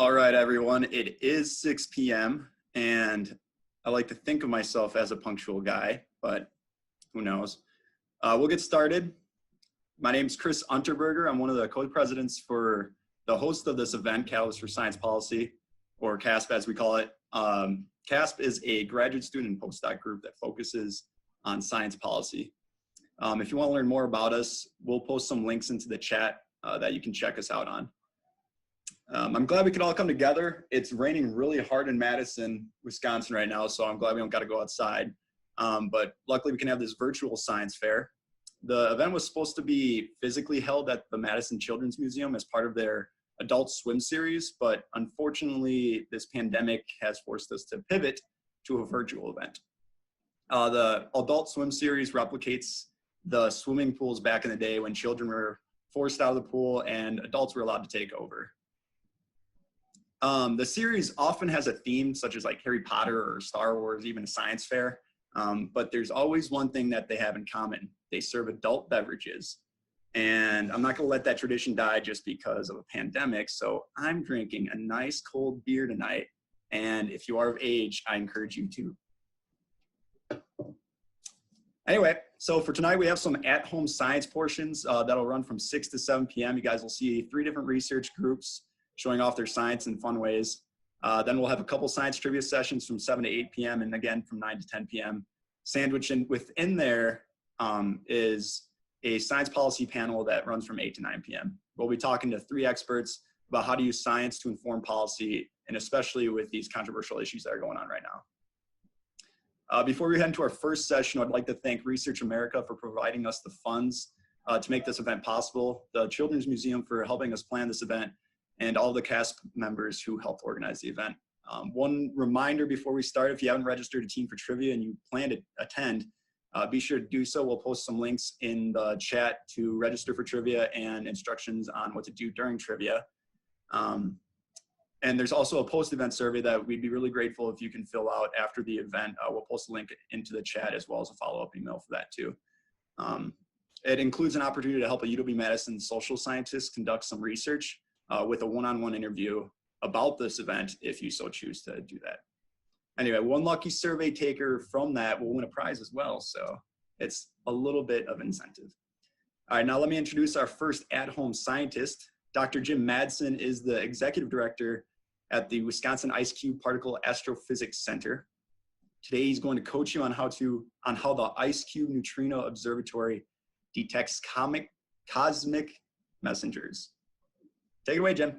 All right, everyone, it is 6 p.m. and I like to think of myself as a punctual guy, but who knows. We'll get started. My name is Chris Unterberger. I'm one of the co-presidents for the host of this event, Catalyst for Science Policy, or CaSP as we call it. CaSP is a graduate student and postdoc group that focuses on science policy. If you want to learn more about us, we'll post some links into the chat that you can check us out on. I'm glad we could all come together. It's raining really hard in Madison, Wisconsin right now, so I'm glad we don't got to go outside. But luckily we can have this virtual science fair. The event was supposed to be physically held at the Madison Children's Museum as part of their Adult Swim series, but unfortunately this pandemic has forced us to pivot to a virtual event. The Adult Swim series replicates the swimming pools back in the day when children were forced out of the pool and adults were allowed to take over. The series often has a theme such as like Harry Potter or Star Wars, even a science fair, but there's always one thing that they have in common. They serve adult beverages, and I'm not gonna let that tradition die just because of a pandemic, so I'm drinking a nice cold beer tonight, and if you are of age, I encourage you to. Anyway, so for tonight we have some at-home science portions that'll run from 6 to 7 p.m. You guys will see 3 different research groups showing off their science in fun ways. Then we'll have a couple science trivia sessions from 7 to 8 p.m. and again from 9 to 10 p.m. Sandwiched in within there is a science policy panel that runs from 8 to 9 p.m. We'll be talking to 3 experts about how to use science to inform policy, and especially with these controversial issues that are going on right now. Before we head into our first session, I'd like to thank Research America for providing us the funds to make this event possible, the Children's Museum for helping us plan this event, and all the CaSP members who helped organize the event. One reminder before we start, if you haven't registered a team for trivia and you plan to attend, be sure to do so. We'll post some links in the chat to register for trivia and instructions on what to do during trivia. And there's also a post-event survey that we'd be really grateful if you can fill out after the event. We'll post a link into the chat as well as a follow-up email for that too. It includes an opportunity to help a UW-Madison social scientist conduct some research with a one-on-one interview about this event if you so choose to do that. Anyway, one lucky survey taker from that will win a prize as well, so it's a little bit of incentive. All right, now let me introduce our first at-home scientist. Dr. Jim Madsen is the executive director at the Wisconsin IceCube Particle Astrophysics Center. Today he's going to coach you on how the IceCube Neutrino Observatory detects cosmic messengers. Take it away, Jim.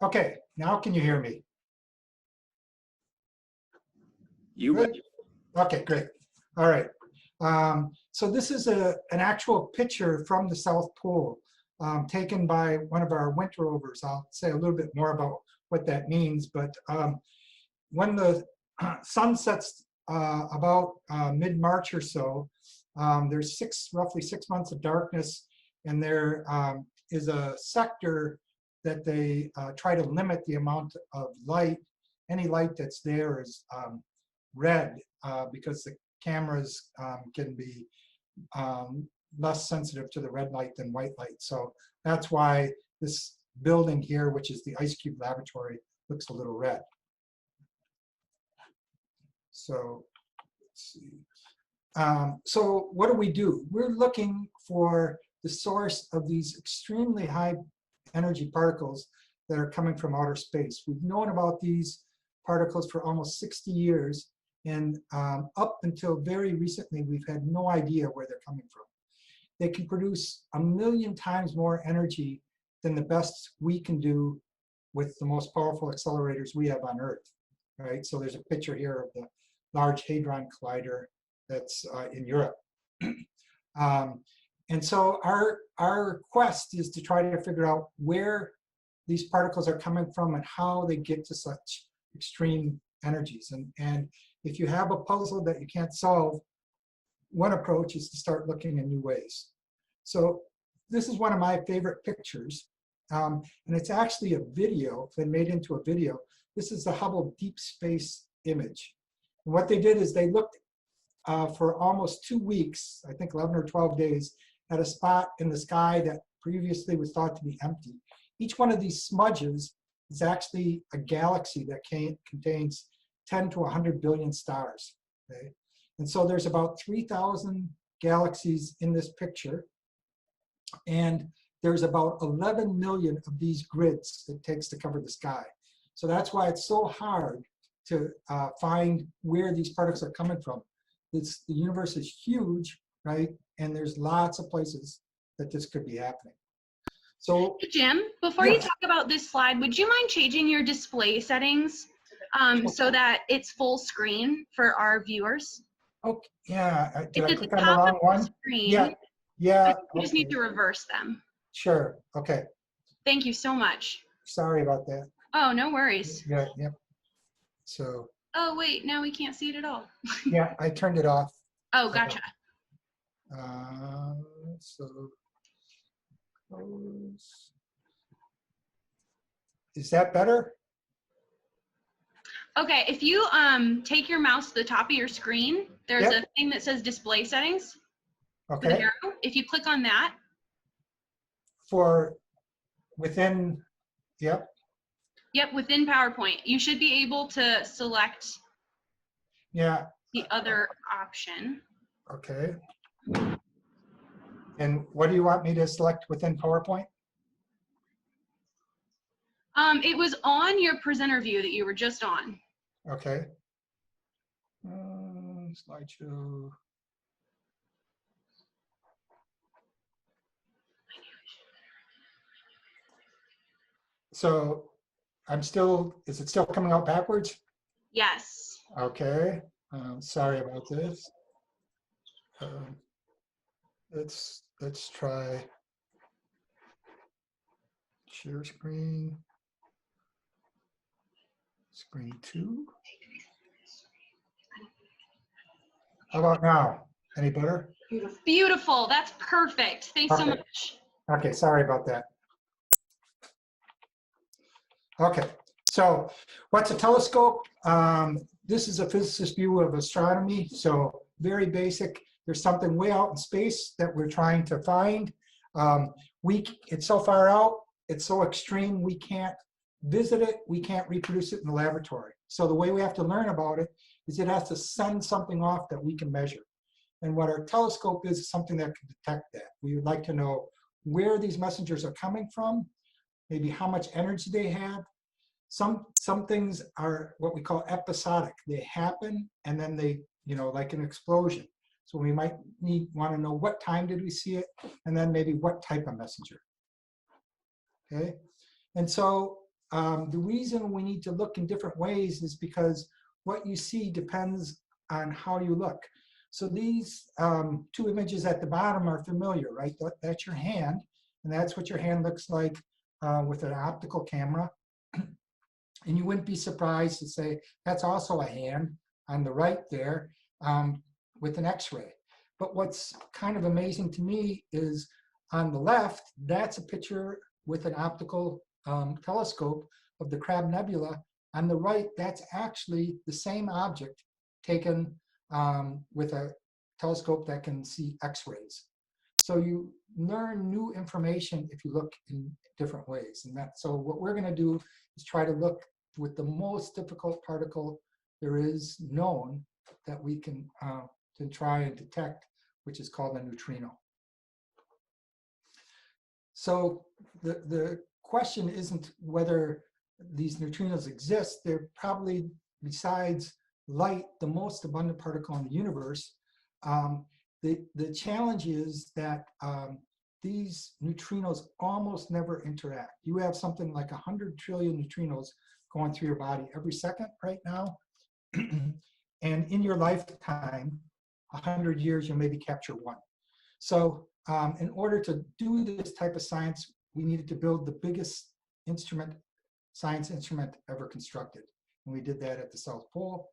Okay, now can you hear me? You good? Okay, great. All right. So this is an actual picture from the South Pole taken by one of our winter rovers. I'll say a little bit more about what that means, but when the sun sets about mid-March or so, there's roughly 6 months of darkness, and there is a sector that they try to limit the amount of light. Any light that's there is red because the cameras can be less sensitive to the red light than white light. So that's why this building here, which is the IceCube laboratory, looks a little red. So let's see. So what do? We're looking for the source of these extremely high energy particles that are coming from outer space. We've known about these particles for almost 60 years, and up until very recently, we've had no idea where they're coming from. They can produce 1,000,000 times more energy than the best we can do with the most powerful accelerators we have on Earth, right? So there's a picture here of the Large Hadron Collider that's in Europe. And so our quest is to try to figure out where these particles are coming from and how they get to such extreme energies. And if you have a puzzle that you can't solve, one approach is to start looking in new ways. So this is one of my favorite pictures. And it's actually a video, been made into a video. This is the Hubble Deep Space image. And what they did is they looked for almost 2 weeks, I think 11 or 12 days, at a spot in the sky that previously was thought to be empty. Each one of these smudges is actually a galaxy that contains 10 to 100 billion stars. Okay? And so there's about 3,000 galaxies in this picture. And there's about 11 million of these grids it takes to cover the sky. So that's why it's so hard to find where these particles are coming from. The universe is huge, right? And there's lots of places that this could be happening. So, Jim, before you talk about this slide, would you mind changing your display settings so that it's full screen for our viewers? okay, yeah. Did It's I at the click on the top wrong of the one? screen. Yeah, yeah. You just need to reverse them. Sure, okay. Thank you so much. Sorry about that. Oh, no worries. Yeah, yep. So, Oh, wait, now we can't see it at all. yeah, I turned it off. Oh, gotcha. So, close. Is that better? Okay, if you take your mouse to the top of your screen, there's a thing that says display settings. Okay. With an arrow. If you click on that. For within, yep. Yep, within PowerPoint. You should be able to select Yeah. the other option. Okay. And what do you want me to select within PowerPoint? It was on your presenter view that you were just on. Okay. Slideshow. So I'm still, is it still coming out backwards? Yes. Okay. Sorry about this. Let's try share screen. Screen 2. How about now? Any better? Beautiful. That's perfect. Thanks so much. Okay, sorry about that. Okay, so what's a telescope? This is a physicist's view of astronomy, so very basic. There's something way out in space that we're trying to find. It's so far out, it's so extreme, we can't visit it, we can't reproduce it in the laboratory. So the way we have to learn about it is it has to send something off that we can measure. And what our telescope is something that can detect that. We would like to know where these messengers are coming from, maybe how much energy they have. Some things are what we call episodic. They happen and then they, like an explosion. So we might want to know what time did we see it, and then maybe what type of messenger. Okay, and so the reason we need to look in different ways is because what you see depends on how you look. So these 2 images at the bottom are familiar, right? That's your hand, and that's what your hand looks like with an optical camera. And you wouldn't be surprised to say that's also a hand on the right there with an X-ray. But what's kind of amazing to me is on the left, that's a picture with an optical telescope of the Crab Nebula. On the right, that's actually the same object taken with a telescope that can see X-rays. So you learn new information if you look in different ways. And so what we're going to do is try to look with the most difficult particle there is known that we can try and detect, which is called a neutrino. So the question isn't whether these neutrinos exist. They're probably, besides light, the most abundant particle in the universe. The challenge is that these neutrinos almost never interact. You have something like 100 trillion neutrinos going through your body every second right now. And in your lifetime, 100 years, you'll maybe capture one. So in order to do this type of science, we needed to build the biggest science instrument ever constructed. And we did that at the South Pole.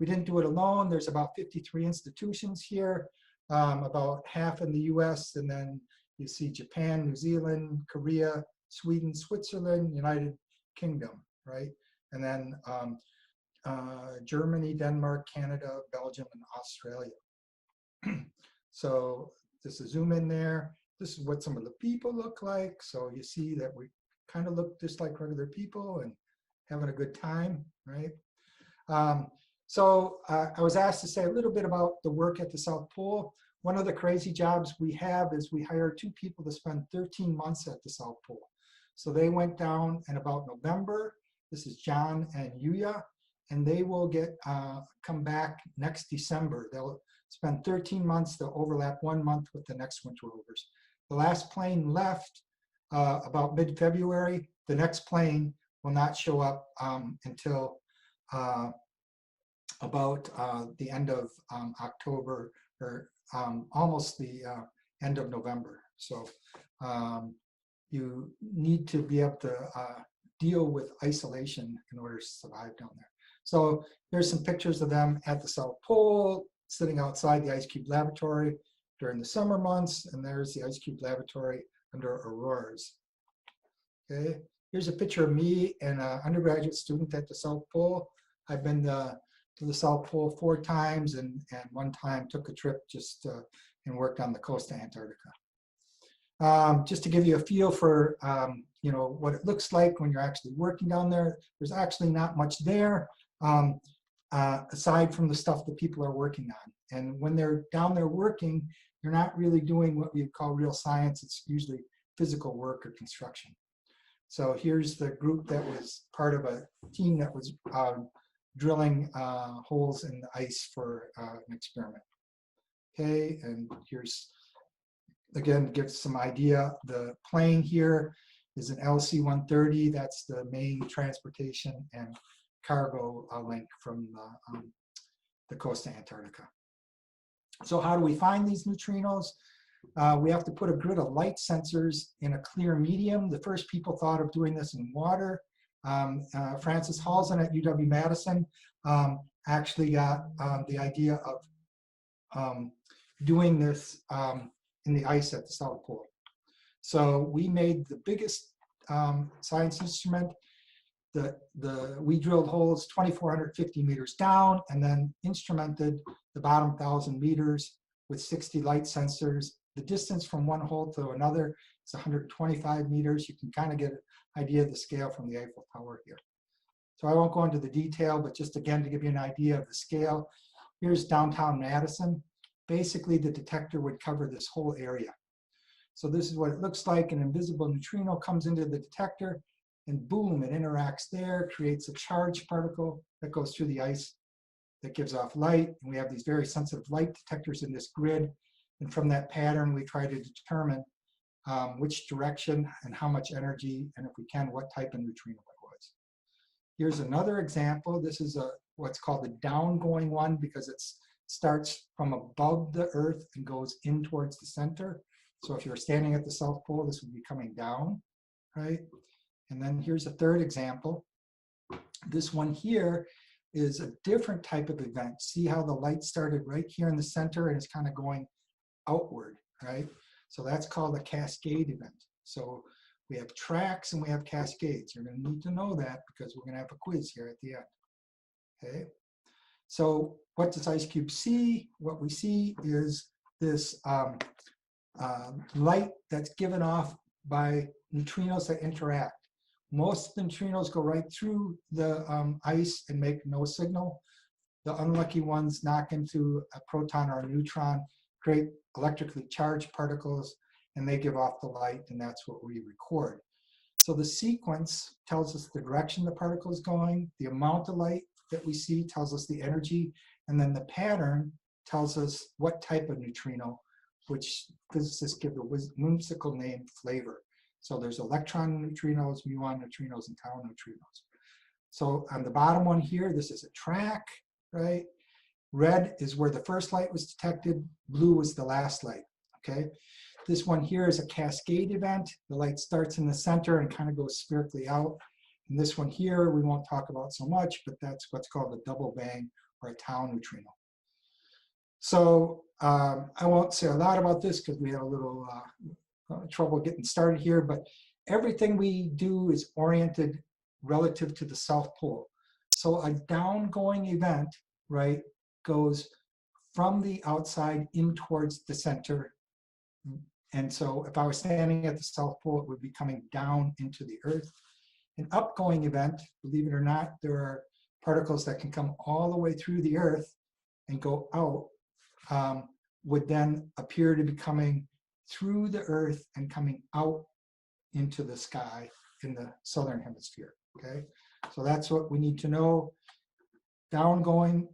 We didn't do it alone. There's about 53 institutions here, about half in the US, and then you see Japan, New Zealand, Korea, Sweden, Switzerland, United Kingdom, right? And then Germany, Denmark, Canada, Belgium, and Australia. So just to zoom in there, this is what some of the people look like. So you see that we kind of look just like regular people and having a good time, right? So I was asked to say a little bit about the work at the South Pole. One of the crazy jobs we have is we hired 2 people to spend 13 months at the South Pole. So they went down in about November. This is John and Yuya, and they will come back next December. They'll spend 13 months. They'll overlap 1 month with the next winter rovers. The last plane left about mid-February. The next plane will not show up until about the end of October, or almost the end of November. So you need to be able to deal with isolation in order to survive down there. So there's some pictures of them at the South Pole, sitting outside the IceCube laboratory during the summer months, and there's the IceCube laboratory under auroras. Okay, here's a picture of me and an undergraduate student at the South Pole. I've been to the South Pole 4 times, and one time took a trip just and worked on the coast of Antarctica. Just to give you a feel for you know, what it looks like when you're actually working down there, there's actually not much there aside from the stuff that people are working on. And when they're down there working, you're not really doing what we call real science. It's usually physical work or construction. So here's the group that was part of a team that was drilling holes in the ice for an experiment. Okay, and here's, again, gives some idea. The plane here is an LC-130. That's the main transportation and cargo link from the coast of Antarctica. So how do we find these neutrinos? We have to put a grid of light sensors in a clear medium. The first people thought of doing this in water. Francis Halsen at UW-Madison actually got the idea of doing this in the ice at the South Pole. So we made the biggest science instrument. We drilled holes 2,450 meters down and then instrumented the bottom 1,000 meters with 60 light sensors. The distance from one hole to another is 125 meters. You can kind of get an idea of the scale from the Eiffel Tower here. So I won't go into the detail, but just again to give you an idea of the scale. Here's downtown Madison. Basically, the detector would cover this whole area. So this is what it looks like. An invisible neutrino comes into the detector, and boom, it interacts there, creates a charged particle that goes through the ice that gives off light. And we have these very sensitive light detectors in this grid. And from that pattern, we try to determine which direction and how much energy, and if we can, what type of neutrino it was. Here's another example. This is what's called the downgoing one, because it starts from above the Earth and goes in towards the center. So if you're standing at the South Pole, this would be coming down, right? And then here's a third example. This one here is a different type of event. See how the light started right here in the center and it's kind of going outward, right? So that's called a cascade event. So we have tracks and we have cascades. You're going to need to know that because we're going to have a quiz here at the end. Okay. So what does IceCube see? What we see is this light that's given off by neutrinos that interact. Most of the neutrinos go right through the ice and make no signal. The unlucky ones knock into a proton or a neutron, create electrically charged particles, and they give off the light, and that's what we record. So the sequence tells us the direction the particle is going, the amount of light that we see tells us the energy, and then the pattern tells us what type of neutrino, which physicists give the whimsical name flavor. So there's electron neutrinos, muon neutrinos, and tau neutrinos. So on the bottom one here, this is a track, right? Red is where the first light was detected. Blue was the last light, okay? This one here is a cascade event. The light starts in the center and kind of goes spherically out. And this one here, we won't talk about so much, but that's what's called a double bang or a tau neutrino. So I won't say a lot about this because we had a little trouble getting started here, but everything we do is oriented relative to the South Pole. So a downgoing event, right, goes from the outside in towards the center. And so if I was standing at the South Pole, it would be coming down into the Earth. An upgoing event, believe it or not, there are particles that can come all the way through the Earth and go out, would then appear to be coming through the Earth and coming out into the sky in the southern hemisphere, okay? So that's what we need to know. Downgoing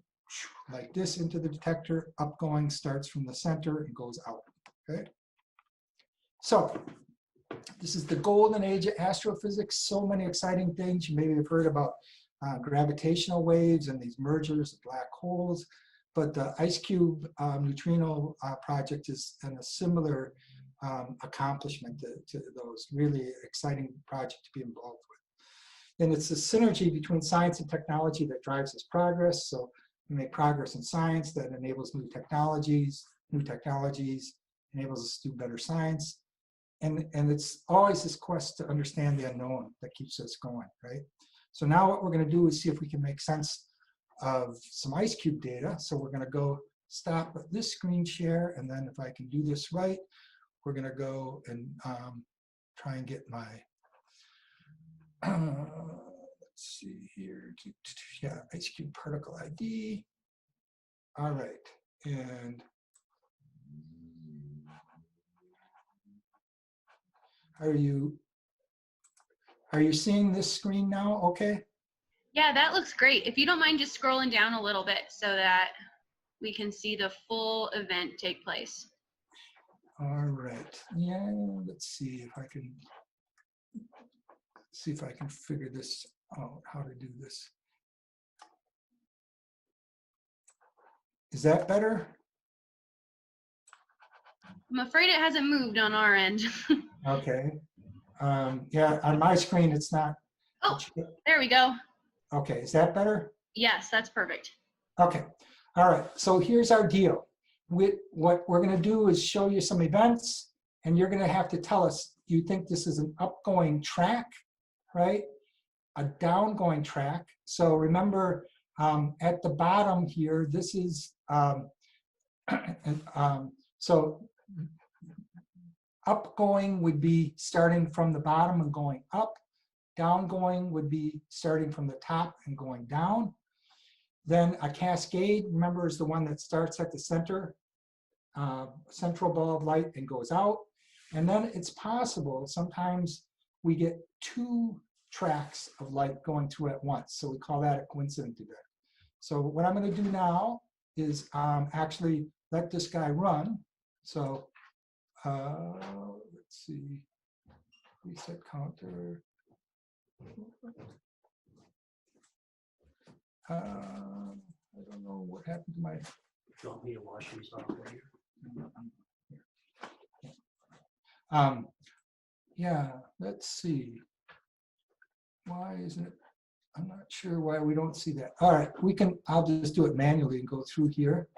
like this into the detector, upgoing starts from the center and goes out, okay? So this is the golden age of astrophysics. So many exciting things. You maybe have heard about gravitational waves and these mergers of black holes, but the IceCube neutrino project is in a similar accomplishment to those. Really exciting project to be involved with. And it's the synergy between science and technology that drives this progress. So we make progress in science that enables new technologies enables us to do better science. And it's always this quest to understand the unknown that keeps us going, right? So now what we're going to do is see if we can make sense of some IceCube data. So we're going to go stop at this screen share, and then if I can do this right, we're going to go and try and get my, let's see here, yeah, IceCube particle ID. All right, and are you seeing this screen now? Okay. Yeah, that looks great. If you don't mind just scrolling down a little bit so that we can see the full event take place. All right. Yeah, let's see if I can figure this out, how to do this. Is that better? I'm afraid it hasn't moved on our end. Okay. Yeah, on my screen, it's not. Oh, there we go. Okay, is that better? Yes, that's perfect. Okay. All right. So here's our deal. What we're going to do is show you some events, and you're going to have to tell us, you think this is an upgoing track, right? A downgoing track. So remember, at the bottom here, this is, so upgoing would be starting from the bottom and going up. Downgoing would be starting from the top and going down. Then a cascade, remember, is the one that starts at the center, central ball of light and goes out. And then it's possible, sometimes we get two tracks of light going through at once. So we call that a coincident event. So what I'm going to do now is actually let this guy run. So let's see, reset counter. I don't know what happened to my. You want me to wash these off right here? Yeah, let's see. Why isn't it? I'm not sure why we don't see that. All right, I'll just do it manually and go through here.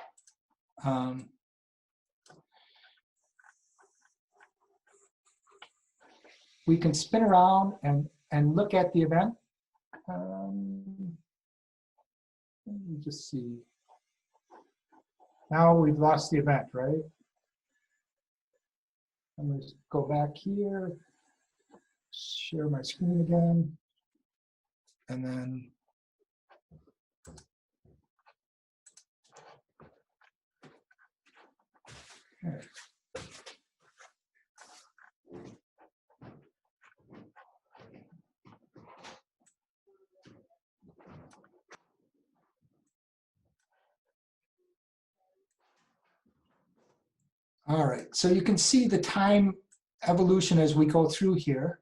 We can spin around and look at the event. Let me just see. Now we've lost the event, right? I'm going to go back here, share my screen again, and then okay. All right, so you can see the time evolution as we go through here.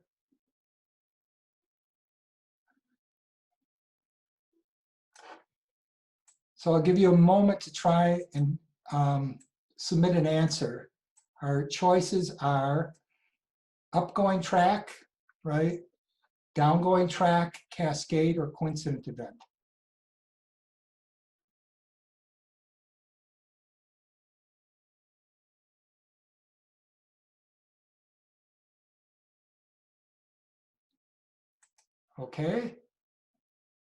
So I'll give you a moment to try and submit an answer. Our choices are upgoing track, right? Downgoing track, cascade, or coincident event. Okay.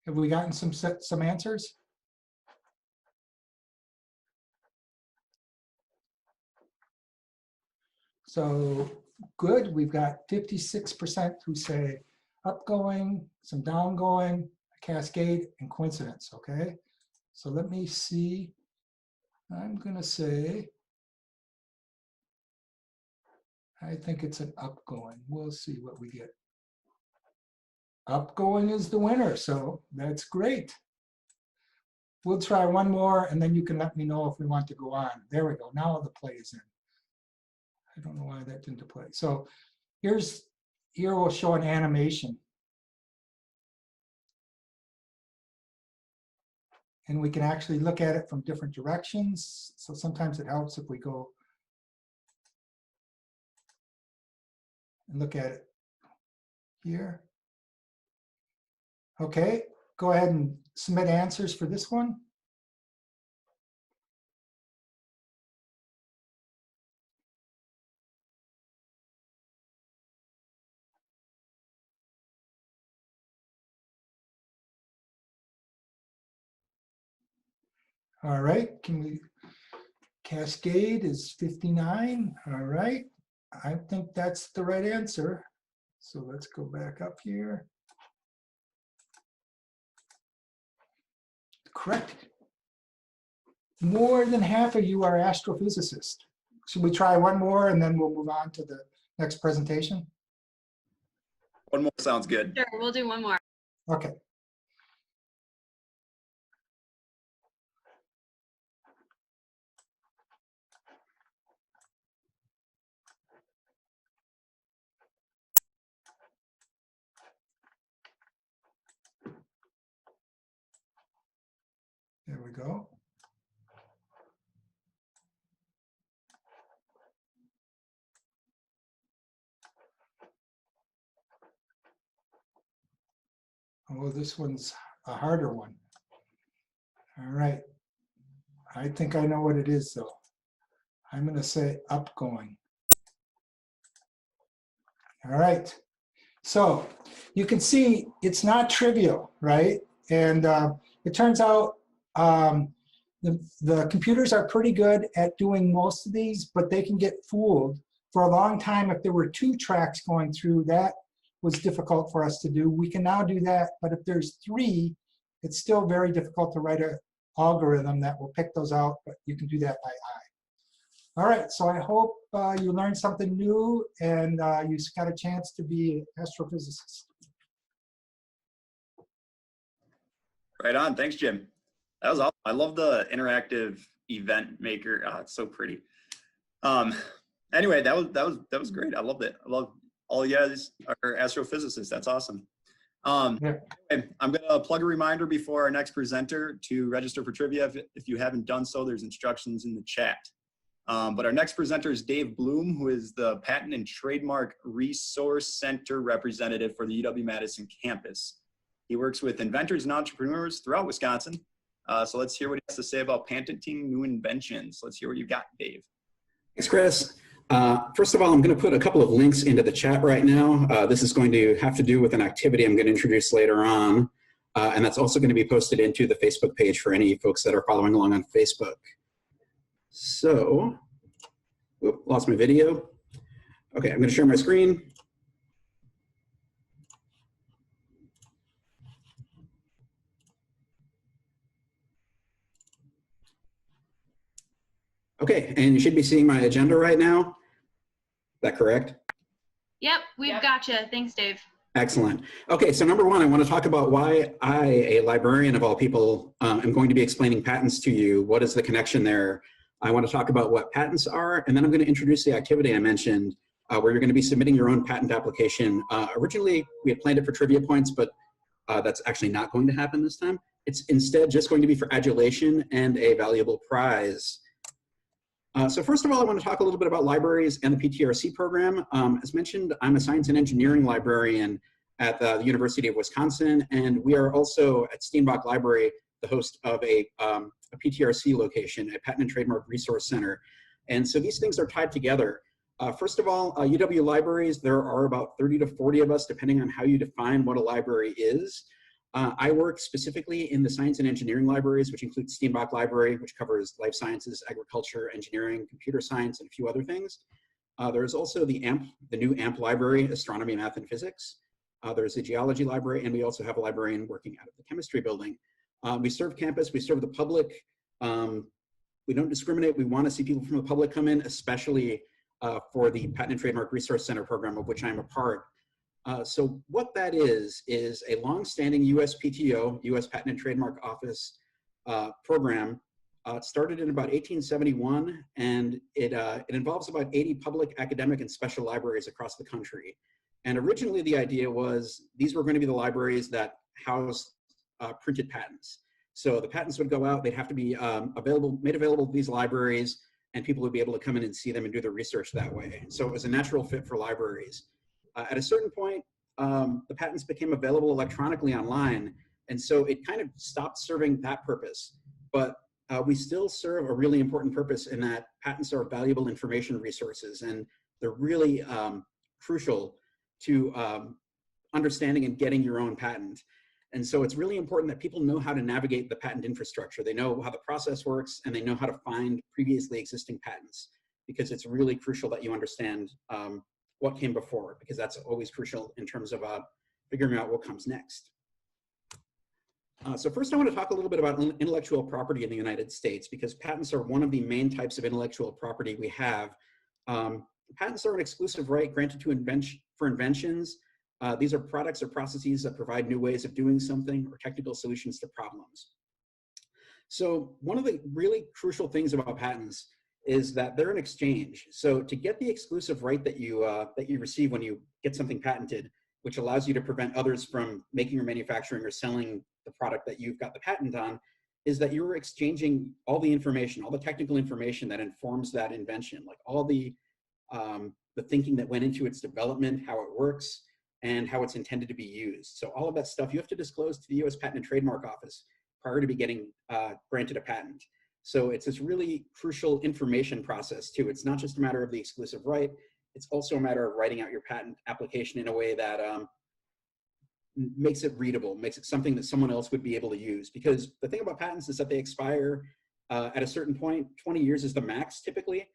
Have we gotten some answers? So good, we've got 56% who say upgoing, some downgoing, a cascade, and coincidence, okay? So let me see, I'm gonna say, I think it's an upgoing. We'll see what we get. Upgoing is the winner, so that's great. We'll try one more and then you can let me know if we want to go on. There we go, now the play is in. I don't know why that didn't play. So here we'll show an animation. And we can actually look at it from different directions. So sometimes it helps if we go and look at it here. Okay, go ahead and submit answers for this one. All right, can we, cascade is 59. All right, I think that's the right answer. So let's go back up here. Correct. More than half of you are astrophysicists. Should we try one more and then we'll move on to the next presentation? One more sounds good. Sure, we'll do one more. Okay. There we go. Oh, this one's a harder one. All right. I think I know what it is, though. I'm going to say upgoing. All right. So you can see it's not trivial, right? And it turns out the computers are pretty good at doing most of these, but they can get fooled. For a long time, if there were 2 tracks going through, that was difficult for us to do. We can now do that, but if there's 3, it's still very difficult to write an algorithm that will pick those out, but you can do that by eye. All right, so I hope you learned something new and you got a chance to be an astrophysicist. Right on. Thanks, Jim. That was awesome. I love the interactive event maker. Oh, it's so pretty. Anyway, that was great. I loved it. I love all you guys are astrophysicists. That's awesome. Yeah. Okay, I'm gonna plug a reminder before our next presenter to register for trivia. If you haven't done so, there's instructions in the chat. But our next presenter is Dave Bloom, who is the Patent and Trademark Resource Center representative for the UW-Madison campus. He works with inventors and entrepreneurs throughout Wisconsin. So let's hear what he has to say about patenting new inventions. Let's hear what you got, Dave. Thanks, Chris. First of all, I'm going to put a couple of links into the chat right now. This is going to have to do with an activity I'm going to introduce later on. And that's also going to be posted into the Facebook page for any folks that are following along on Facebook. So, whoop, lost my video. Okay, I'm going to share my screen. Okay, and you should be seeing my agenda right now. Is that correct? Yep, we've got you. Thanks, Dave. Excellent. Okay, so number one, I want to talk about why I, a librarian of all people, am going to be explaining patents to you. What is the connection there? I want to talk about what patents are, and then I'm going to introduce the activity I mentioned, where you're going to be submitting your own patent application. Originally, we had planned it for trivia points, but that's actually not going to happen this time. It's instead just going to be for adulation and a valuable prize. So first of all, I want to talk a little bit about libraries and the PTRC program. As mentioned, I'm a science and engineering librarian at the University of Wisconsin, and we are also at Steenbach Library, the host of a PTRC location, a Patent and Trademark Resource Center. And so these things are tied together. First of all, UW libraries, there are about 30 to 40 of us, depending on how you define what a library is. I work specifically in the science and engineering libraries, which include Steenbach Library, which covers life sciences, agriculture, engineering, computer science, and a few other things. There's also the new AMP library, astronomy, math, and physics. There's a geology library, and we also have a librarian working out of the chemistry building. We serve campus, we serve the public. We don't discriminate. We want to see people from the public come in, especially for the Patent and Trademark Resource Center program, of which I'm a part. So what that is a long-standing USPTO, U.S. Patent and Trademark Office program. It started in about 1871, and it involves about 80 public, academic, and special libraries across the country. And originally the idea was these were going to be the libraries that housed printed patents. So the patents would go out, they'd have to be made available to these libraries, and people would be able to come in and see them and do their research that way. So it was a natural fit for libraries. At a certain point, the patents became available electronically online, and so it kind of stopped serving that purpose. But we still serve a really important purpose in that patents are valuable information resources, and they're really crucial to understanding and getting your own patent. And so it's really important that people know how to navigate the patent infrastructure. They know how the process works, and they know how to find previously existing patents, because it's really crucial that you understand what came before, because that's always crucial in terms of figuring out what comes next. So first I want to talk a little bit about intellectual property in the United States, because patents are one of the main types of intellectual property we have. Patents are an exclusive right granted to for inventions. These are products or processes that provide new ways of doing something or technical solutions to problems. So one of the really crucial things about patents is that they're an exchange. So to get the exclusive right that you receive when you get something patented, which allows you to prevent others from making or manufacturing or selling the product that you've got the patent on, is that you're exchanging all the information, all the technical information that informs that invention, like all the thinking that went into its development, how it works, and how it's intended to be used. So all of that stuff you have to disclose to the U.S. Patent and Trademark Office prior to be getting granted a patent. So it's this really crucial information process too. It's not just a matter of the exclusive right, it's also a matter of writing out your patent application in a way that makes it readable, makes it something that someone else would be able to use. Because the thing about patents is that they expire at a certain point. 20 years is the max typically,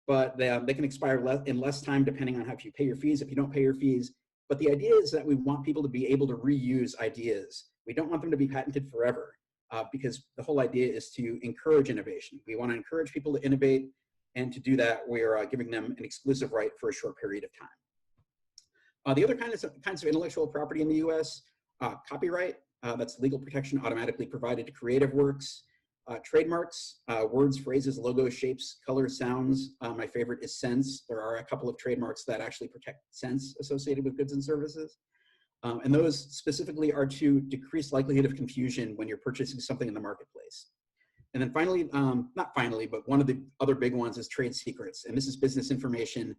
but they can expire in less time depending on how you pay your fees, if you don't pay your fees. But the idea is that we want people to be able to reuse ideas. We don't want them to be patented forever, because the whole idea is to encourage innovation. We want to encourage people to innovate, and to do that, we're giving them an exclusive right for a short period of time. The other kinds of intellectual property in the US, copyright, that's legal protection automatically provided to creative works. Trademarks, words, phrases, logos, shapes, colors, sounds. My favorite is sense. There are a couple of trademarks that actually protect sense associated with goods and services. And those specifically are to decrease likelihood of confusion when you're purchasing something in the marketplace. And then finally, not finally, but one of the other big ones is trade secrets. And this is business information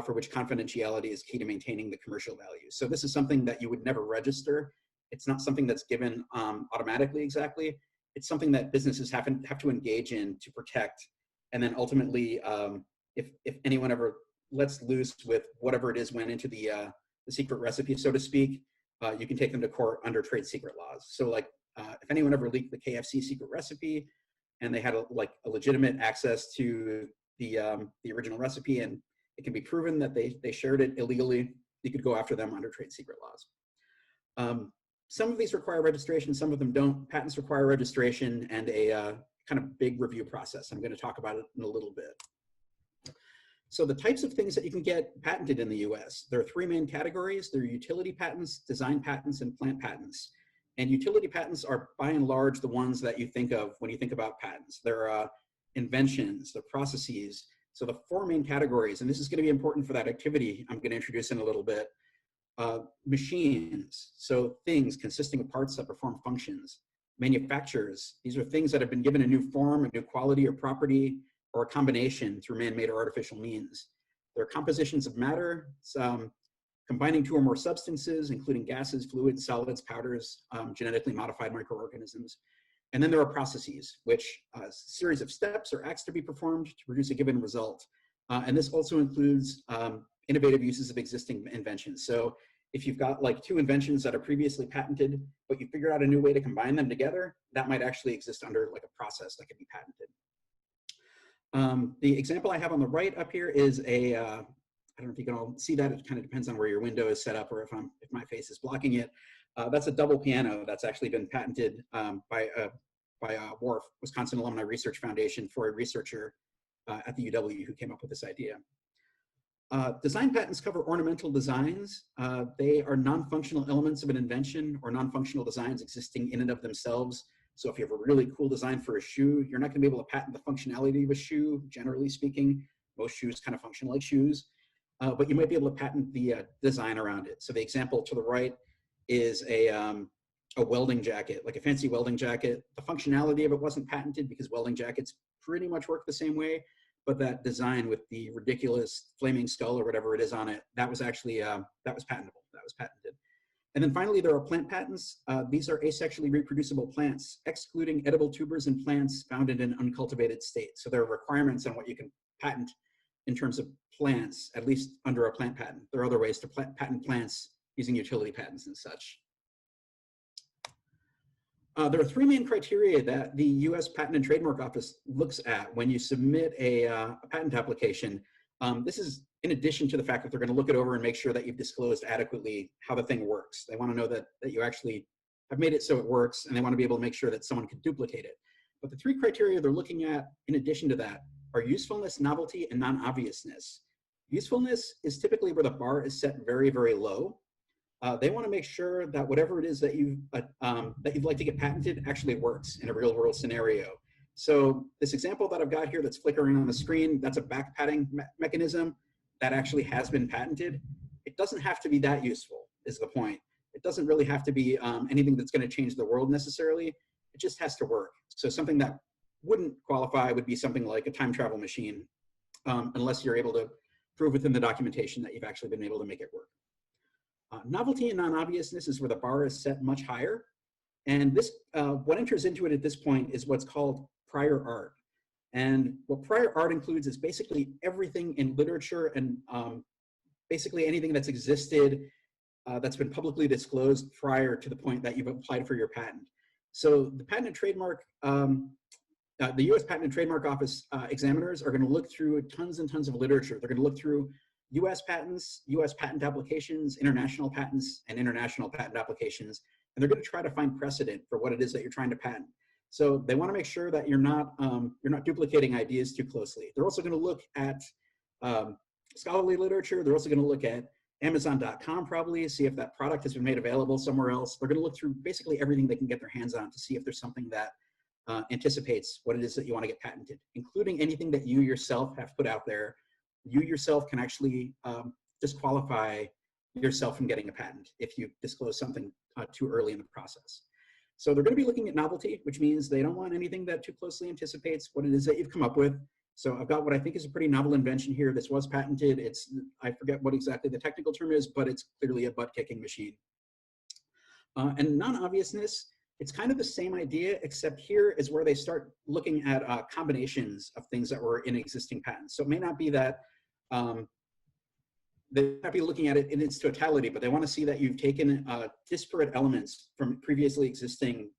for which confidentiality is key to maintaining the commercial value. So this is something that you would never register. It's not something that's given automatically exactly. It's something that businesses have to engage in to protect. And then ultimately, if anyone ever lets loose with whatever it is went into the secret recipe, so to speak, you can take them to court under trade secret laws. So like if anyone ever leaked the KFC secret recipe and they had a legitimate access to the original recipe, and it can be proven that they shared it illegally, you could go after them under trade secret laws. Some of these require registration, some of them don't. Patents require registration and a kind of big review process. I'm going to talk about it in a little bit. So the types of things that you can get patented in the US, there are three main categories. There are utility patents, design patents, and plant patents. And utility patents are by and large the ones that you think of when you think about patents. There are inventions, the processes. So the four main categories, and this is going to be important for that activity I'm going to introduce in a little bit. Machines, so things consisting of parts that perform functions. manufactures. These are things that have been given a new form, a new quality or property, or a combination through man-made or artificial means. They're compositions of matter, combining two or more substances, including gases, fluids, solids, powders, genetically modified microorganisms. And then there are processes, which a series of steps or acts to be performed to produce a given result. And this also includes innovative uses of existing inventions. So if you've got like two inventions that are previously patented, but you figured out a new way to combine them together, that might actually exist under like a process that could be patented. The example I have on the right up here is a, I don't know if you can all see that. It kind of depends on where your window is set up or if my face is blocking it. That's a double piano that's actually been patented by WARF, Wisconsin Alumni Research Foundation, for a researcher at the UW who came up with this idea. Design patents cover ornamental designs. They are non-functional elements of an invention or non-functional designs existing in and of themselves. So if you have a really cool design for a shoe, you're not going to be able to patent the functionality of a shoe, generally speaking. Most shoes kind of function like shoes, but you might be able to patent the design around it. So the example to the right is a welding jacket, like a fancy welding jacket. The functionality of it wasn't patented because welding jackets pretty much work the same way, but that design with the ridiculous flaming skull or whatever it is on it, that was actually, that was patentable, that was patented. And then finally, there are plant patents. These are asexually reproducible plants, excluding edible tubers and plants found in an uncultivated state. So there are requirements on what you can patent in terms of plants, at least under a plant patent. There are other ways to patent plants using utility patents and such. There are three main criteria that the US Patent and Trademark Office looks at when you submit a patent application. This is in addition to the fact that they're going to look it over and make sure that you've disclosed adequately how the thing works. They want to know that you actually have made it so it works, and they want to be able to make sure that someone can duplicate it. But the three criteria they're looking at in addition to that are usefulness, novelty, and non-obviousness. Usefulness is typically where the bar is set very, very low. They want to make sure that whatever it is that you'd like to get patented actually works in a real world scenario. So this example that I've got here that's flickering on the screen, that's a back padding mechanism that actually has been patented. It doesn't have to be that useful, is the point. It doesn't really have to be anything that's going to change the world necessarily. It just has to work. So something that wouldn't qualify would be something like a time travel machine, unless you're able to prove within the documentation that you've actually been able to make it work. Novelty and non-obviousness is where the bar is set much higher. And this, what enters into it at this point is what's called prior art. And what prior art includes is basically everything in literature and basically anything that's existed that's been publicly disclosed prior to the point that you've applied for your patent. So the Patent and Trademark, the US Patent and Trademark Office examiners are going to look through tons and tons of literature. They're going to look through US patents, US patent applications, international patents, and international patent applications. And they're going to try to find precedent for what it is that you're trying to patent. So they want to make sure that you're not duplicating ideas too closely. They're also going to look at scholarly literature. They're also going to look at Amazon.com probably, see if that product has been made available somewhere else. They're going to look through basically everything they can get their hands on to see if there's something that anticipates what it is that you want to get patented, including anything that you yourself have put out there. You yourself can actually disqualify yourself from getting a patent if you disclose something too early in the process. So they're going to be looking at novelty, which means they don't want anything that too closely anticipates what it is that you've come up with. So I've got what I think is a pretty novel invention here. This was patented. It's, I forget what exactly the technical term is, but it's clearly a butt-kicking machine. And non-obviousness, it's kind of the same idea, except here is where they start looking at combinations of things that were in existing patents. So it may not be that they may not be looking at it in its totality, but they want to see that you've taken disparate elements from previously existing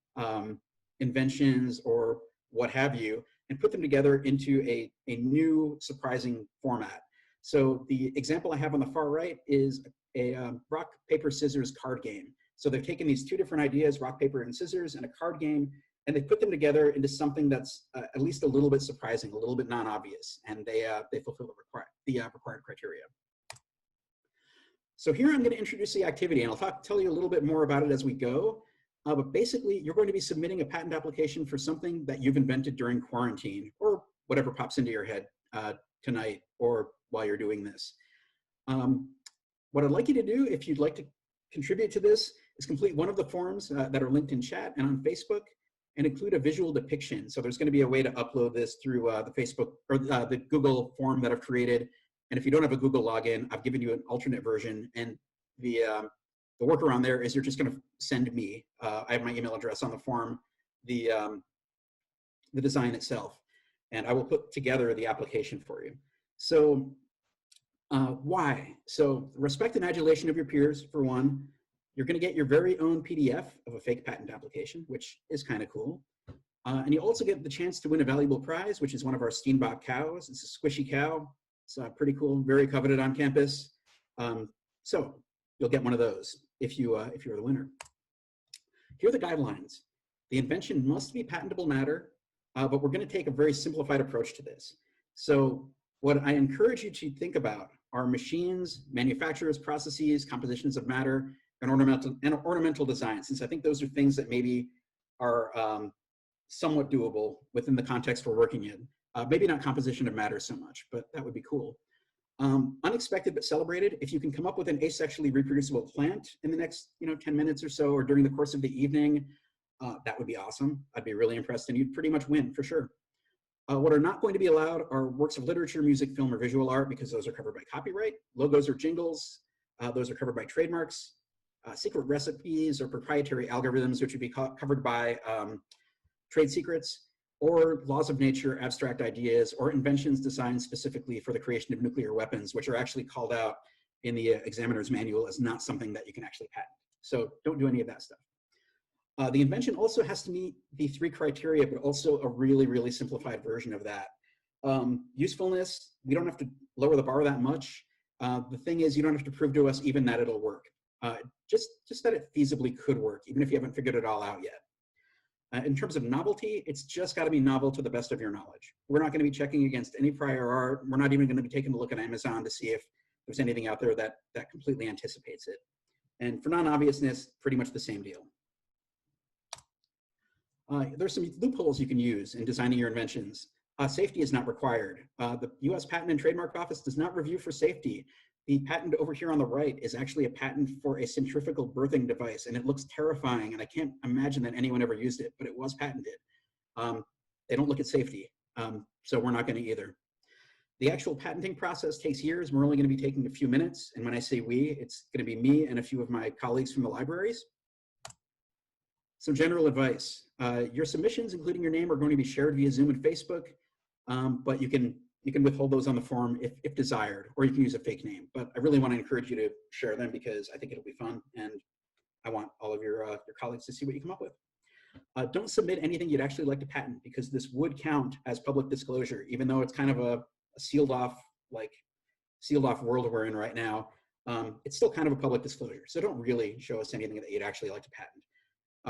inventions or what have you, and put them together into a new surprising format. So the example I have on the far right is a rock, paper, scissors card game. So they've taken these two different ideas, rock, paper, and scissors, and a card game, and they put them together into something that's at least a little bit surprising, a little bit non-obvious, and they fulfill the required criteria. So here I'm going to introduce the activity, and I'll tell you a little bit more about it as we go. But basically, you're going to be submitting a patent application for something that you've invented during quarantine, or whatever pops into your head tonight or while you're doing this. What I'd like you to do, if you'd like to contribute to this, is complete one of the forms that are linked in chat and on Facebook. and include a visual depiction. So there's going to be a way to upload this through the Facebook or the Google form that I've created. And if you don't have a Google login, I've given you an alternate version. And the workaround there is you're just going to send me. I have my email address on the form, the design itself, and I will put together the application for you. So why? So respect and adulation of your peers, for one. You're going to get your very own PDF of a fake patent application, which is kind of cool. And you also get the chance to win a valuable prize, which is one of our Steenbok cows. It's a squishy cow. It's pretty cool, very coveted on campus. So you'll get one of those if you're the winner. Here are the guidelines. The invention must be patentable matter, but we're going to take a very simplified approach to this. So what I encourage you to think about are machines, manufacturers, processes, compositions of matter, and ornamental design, since I think those are things that maybe are somewhat doable within the context we're working in. Maybe not composition of matter so much, but that would be cool. Unexpected but celebrated. If you can come up with an asexually reproducible plant in the next 10 minutes or so, or during the course of the evening, that would be awesome. I'd be really impressed, and you'd pretty much win for sure. What are not going to be allowed are works of literature, music, film, or visual art, because those are covered by copyright. Logos or jingles, those are covered by trademarks. Secret recipes or proprietary algorithms, which would be covered by trade secrets, or laws of nature, abstract ideas, or inventions designed specifically for the creation of nuclear weapons, which are actually called out in the examiner's manual as not something that you can actually patent. So don't do any of that stuff. The invention also has to meet the 3 criteria, but also a really, really simplified version of that. Usefulness, we don't have to lower the bar that much. The thing is, you don't have to prove to us even that it'll work. Just that it feasibly could work, even if you haven't figured it all out yet. In terms of novelty, it's just got to be novel to the best of your knowledge. We're not going to be checking against any prior art. We're not even going to be taking a look at Amazon to see if there's anything out there that completely anticipates it. And for non-obviousness, pretty much the same deal. There's some loopholes you can use in designing your inventions. Safety is not required. The US Patent and Trademark Office does not review for safety. The patent over here on the right is actually a patent for a centrifugal birthing device, and it looks terrifying, and I can't imagine that anyone ever used it, but it was patented. They don't look at safety, so we're not going to either. The actual patenting process takes years. We're only going to be taking a few minutes, and when I say we, it's going to be me and a few of my colleagues from the libraries. Some general advice. Your submissions, including your name, are going to be shared via Zoom and Facebook, but you can withhold those on the form if desired, or you can use a fake name. But I really want to encourage you to share them because I think it'll be fun, and I want all of your colleagues to see what you come up with. Don't submit anything you'd actually like to patent, because this would count as public disclosure, even though it's kind of a sealed off world we're in right now. It's still kind of a public disclosure, so don't really show us anything that you'd actually like to patent.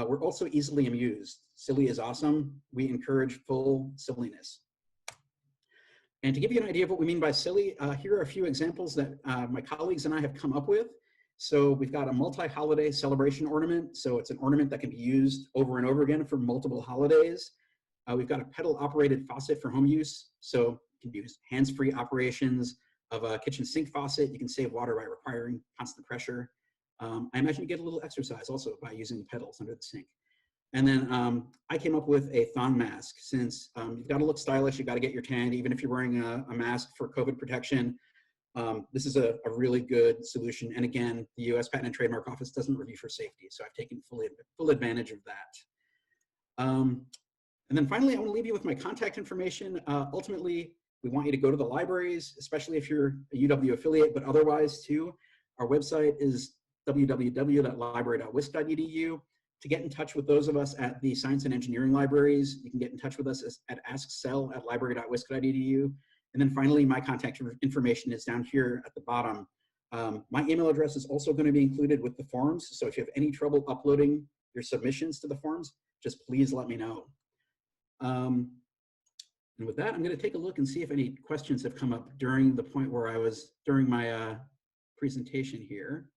We're also easily amused. Silly is awesome. We encourage full silliness. And to give you an idea of what we mean by silly, here are a few examples that my colleagues and I have come up with. So we've got a multi-holiday celebration ornament. So it's an ornament that can be used over and over again for multiple holidays. We've got a pedal-operated faucet for home use. So you can use hands-free operations of a kitchen sink faucet. You can save water by requiring constant pressure. I imagine you get a little exercise also by using the pedals under the sink. And then I came up with a thong mask. Since you've got to look stylish, you've got to get your tan, even if you're wearing a mask for COVID protection. This is a really good solution. And again, the US Patent and Trademark Office doesn't review for safety, so I've taken full advantage of that. And then finally, I want to leave you with my contact information. Ultimately, we want you to go to the libraries, especially if you're a UW affiliate, but otherwise too. Our website is www.library.wisc.edu. To get in touch with those of us at the science and engineering libraries, you can get in touch with us at askcell@library.wisc.edu. And then finally, my contact information is down here at the bottom. My email address is also going to be included with the forms. So if you have any trouble uploading your submissions to the forms, just please let me know. And with that, I'm going to take a look and see if any questions have come up during the point where I was during my presentation here.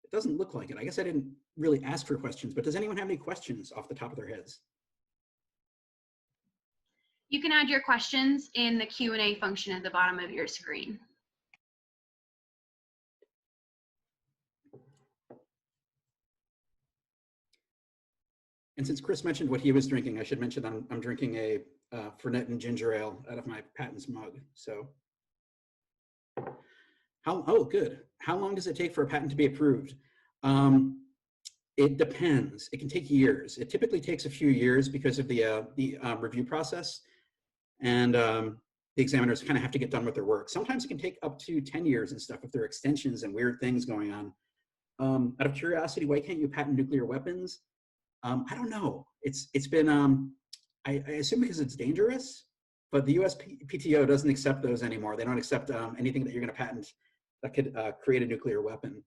It doesn't look like it. I guess I didn't really ask for questions, but does anyone have any questions off the top of their heads? You can add your questions in the Q&A function at the bottom of your screen. And since Chris mentioned what he was drinking, I should mention I'm drinking a Fernet and ginger ale out of my patents mug. So, oh, good. How long does it take for a patent to be approved? It depends. It can take years. It typically takes a few years because of the review process, and the examiners kind of have to get done with their work. Sometimes it can take up to 10 years and stuff if there are extensions and weird things going on. Out of curiosity, why can't you patent nuclear weapons? I don't know. It's been, I assume because it's dangerous, but the US PTO doesn't accept those anymore. They don't accept anything that you're going to patent that could create a nuclear weapon.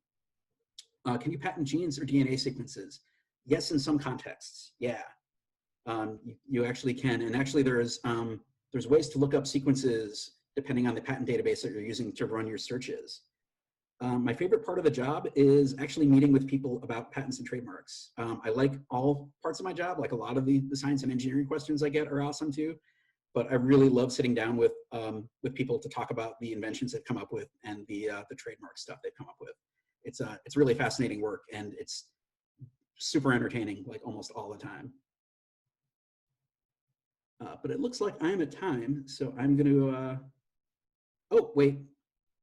Can you patent genes or DNA sequences? Yes, in some contexts, yeah. You actually can, and actually there's ways to look up sequences depending on the patent database that you're using to run your searches. My favorite part of the job is actually meeting with people about patents and trademarks. I like all parts of my job, like a lot of the science and engineering questions I get are awesome too, but I really love sitting down with people to talk about the inventions they've come up with and the trademark stuff they've come up with. It's really fascinating work, and it's super entertaining, like almost all the time. But it looks like I'm at time, so I'm going to, oh, wait.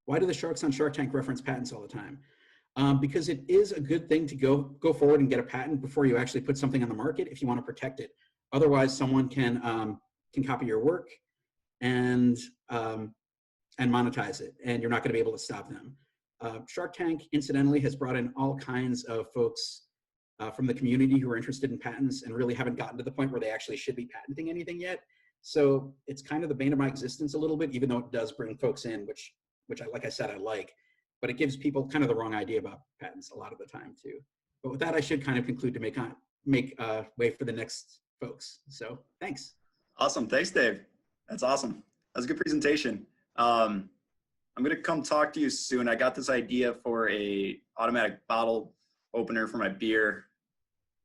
Why do the sharks on Shark Tank reference patents all the time? Because it is a good thing to go forward and get a patent before you actually put something on the market if you want to protect it. Otherwise, someone can copy your work and monetize it, and you're not going to be able to stop them. Shark Tank, incidentally, has brought in all kinds of folks from the community who are interested in patents and really haven't gotten to the point where they actually should be patenting anything yet. So it's kind of the bane of my existence a little bit, even though it does bring folks in, which like I said, I like, but it gives people kind of the wrong idea about patents a lot of the time too. But with that, I should kind of conclude to make way for the next folks. So thanks. Awesome. Thanks, Dave. That's awesome. That was a good presentation. I'm going to come talk to you soon. I got this idea for a automatic bottle opener for my beer,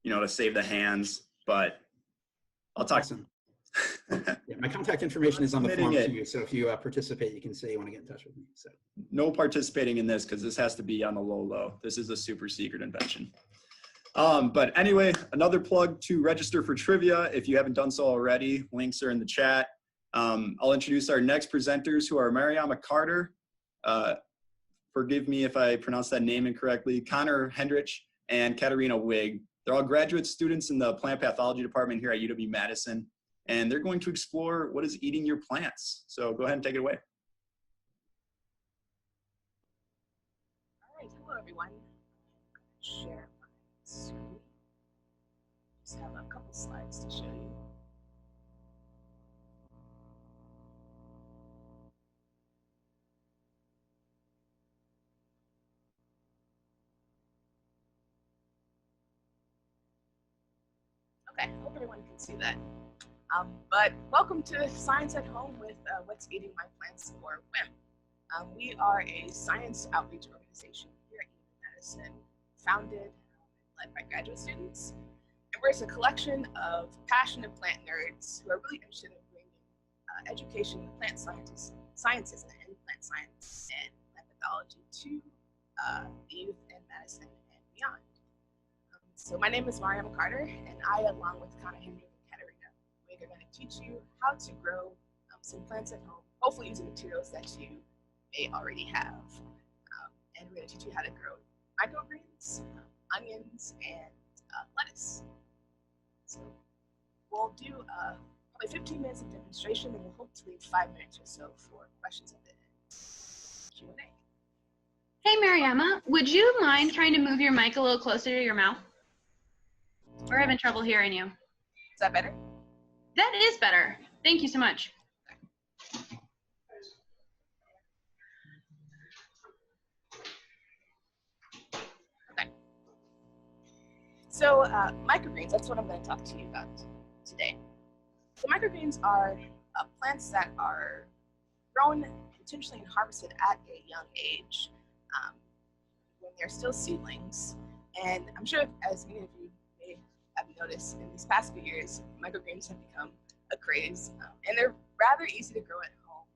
to save the hands, but I'll talk. Awesome. Yeah, my contact information is on the form too, so if you participate, you can say you want to get in touch with me. So no participating in this because this has to be on the low. This is a super secret invention. But anyway, another plug to register for trivia if you haven't done so already. Links are in the chat. I'll introduce our next presenters, who are Mariama Carter. Forgive me if I pronounce that name incorrectly. Hendrich and Katharina Wigg. They're all graduate students in the plant pathology department here at UW-Madison. And they're going to explore what is eating your plants. So go ahead and take it away. All right, hello everyone. Share my screen. Just have a couple slides to show you. Okay, hope everyone can see that. But welcome to Science at Home with What's Eating My Plants, or WEMP. We are a science outreach organization here at UW-Madison, founded and led by graduate students. And we're a collection of passionate plant nerds who are really interested in bringing education in plant sciences and plant science and plant pathology to the youth in Madison and beyond. So my name is Mariama Carter, and I, along with Hendrich and Katharina, we're going to teach you how to grow some plants at home, hopefully using materials that you may already have. And we're going to teach you how to grow microgreens, onions, and lettuce. So we'll do probably 15 minutes of demonstration, and we'll hope to leave 5 minutes or so for questions at the end. Q&A. Hey, Mariama, would you mind trying to move your mic a little closer to your mouth? We're having trouble hearing you. Is that better? That is better. Thank you so much. Okay. So microgreens, that's what I'm going to talk to you about today. So microgreens are plants that are grown intentionally and harvested at a young age when they're still seedlings. And I'm sure, as many of you may have noticed, in these past few years, microgreens have become a craze, and they're rather easy to grow at home,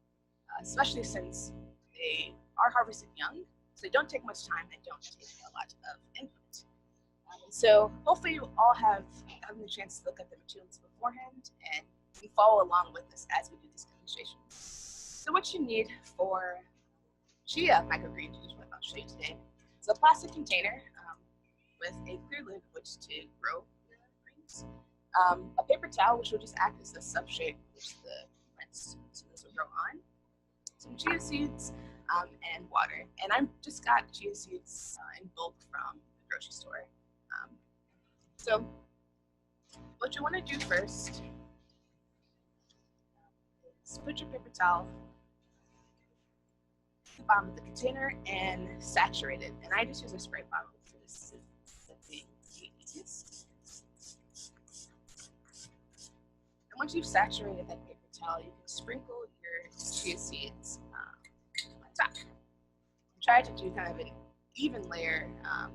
especially since they are harvested young, so they don't take much time and don't take a lot of input. So hopefully you all have gotten the chance to look at the materials beforehand and can follow along with us as we do this demonstration. So what you need for chia microgreens, which is what I'll show you today, is a plastic container with a clear lid which to grow the greens, a paper towel which will just act as the substrate which the plants so this will grow on, some chia seeds, and water. And I just got chia seeds in bulk from the grocery store. So what you want to do first is put your paper towel at the bottom of the container and saturate it. And I just use a spray bottle for this. The easiest. And once you've saturated that paper towel, you can sprinkle your chia seeds on top. Try to do kind of an even layer and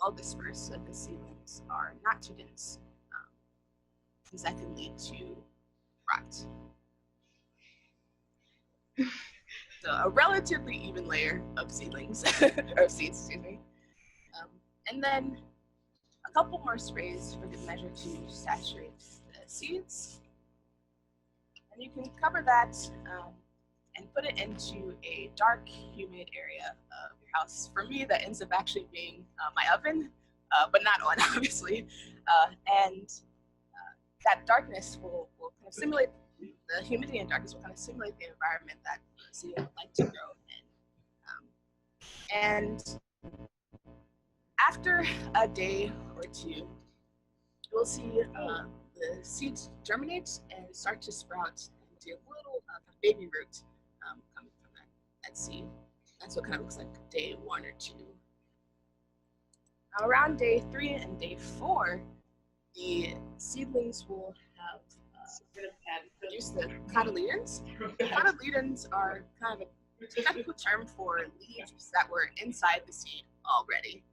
well dispersed so the seedlings are not too dense, because that can lead to rot. So a relatively even layer of seedlings, or seeds, excuse me. And then a couple more sprays for good measure to saturate the seeds. And you can cover that and put it into a dark, humid area of your house. For me, that ends up actually being my oven, but not on, obviously. And that darkness will kind of simulate, the humidity and darkness will kind of simulate the environment that seeds like to grow in. And after a day or two, you will see the seeds germinate and start to sprout into a little baby root coming from that seed. That's what kind of looks like day 1 or 2. Now, around day 3 and day 4, the seedlings will have produced the cotyledons. Cotyledons are kind of a technical term for leaves that were inside the seed already.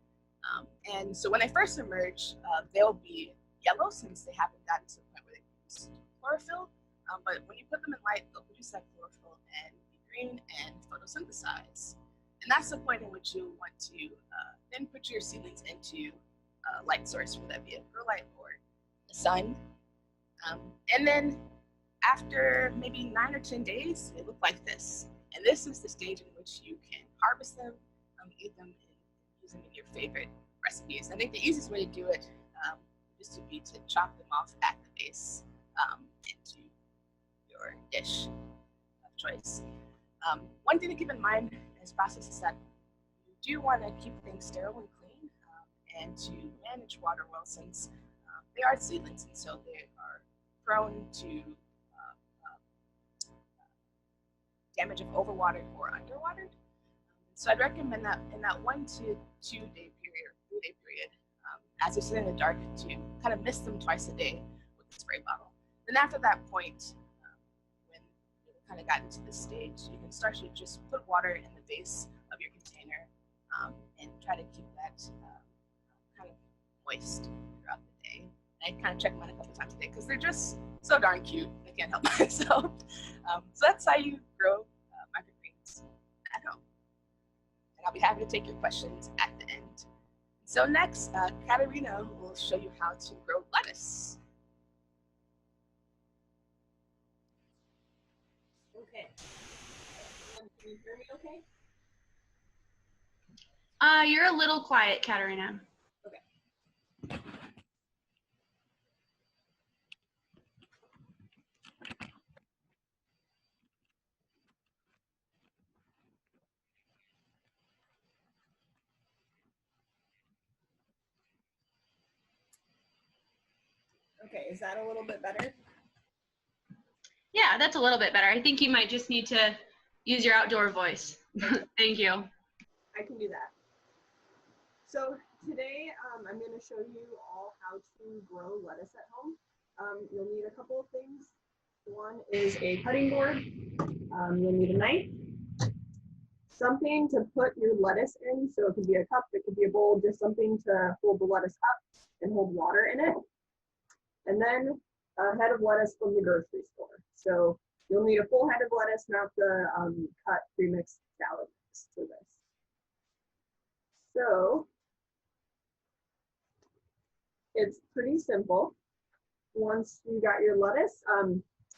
And so when they first emerge, they'll be yellow since they haven't gotten to the point where they produce chlorophyll. But when you put them in light, they'll produce that chlorophyll and be green and photosynthesize. And that's the point in which you want to then put your seedlings into a light source, whether that be a grow light or the sun. And then after maybe 9 or 10 days, they look like this. And this is the stage in which you can harvest them, eat them, and use them in your favorite recipes. I think the easiest way to do it is to chop them off at the base into your dish of choice. One thing to keep in mind in this process is that you do want to keep things sterile and clean and to manage water well, since they are seedlings and so they are prone to damage if overwatered or underwatered. So I'd recommend that in that 1 to 2 day period or 3 day period, as you sit in the dark, to kind of mist them twice a day with the spray bottle. Then after that point, when you've kind of gotten to this stage, you can start to just put water in the base of your container and try to keep that kind of moist throughout the day. And I kind of check them out a couple times a day because they're just so darn cute. I can't help myself. So that's how you grow microgreens at home. And I'll be happy to take your questions at the end. So next, Katharina will show you how to grow lettuce. Okay. Can you hear me okay? You're a little quiet, Katharina. Okay, is that a little bit better? Yeah, that's a little bit better. I think you might just need to use your outdoor voice. Thank you. I can do that. So today I'm going to show you all how to grow lettuce at home. You'll need a couple of things. One is a cutting board. You'll need a knife, something to put your lettuce in. So it could be a cup, it could be a bowl, just something to hold the lettuce up and hold water in it. And then a head of lettuce from the grocery store. So you'll need a full head of lettuce, not the cut pre-mixed salad mix for this. So it's pretty simple. Once you got your lettuce,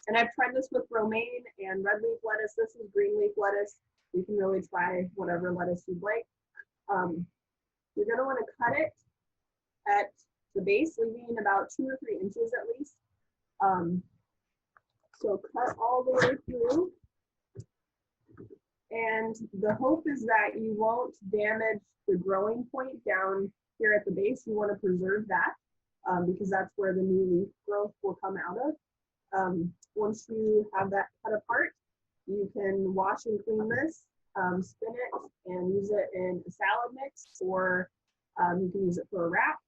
and I've tried this with romaine and red leaf lettuce. This is green leaf lettuce. You can really try whatever lettuce you'd like. You're going to want to cut it at the base, leaving about 2 or 3 inches at least. So cut all the way through. And the hope is that you won't damage the growing point down here at the base. You want to preserve that because that's where the new leaf growth will come out of. Once you have that cut apart, you can wash and clean this, spin it, and use it in a salad mix, or you can use it for a wrap.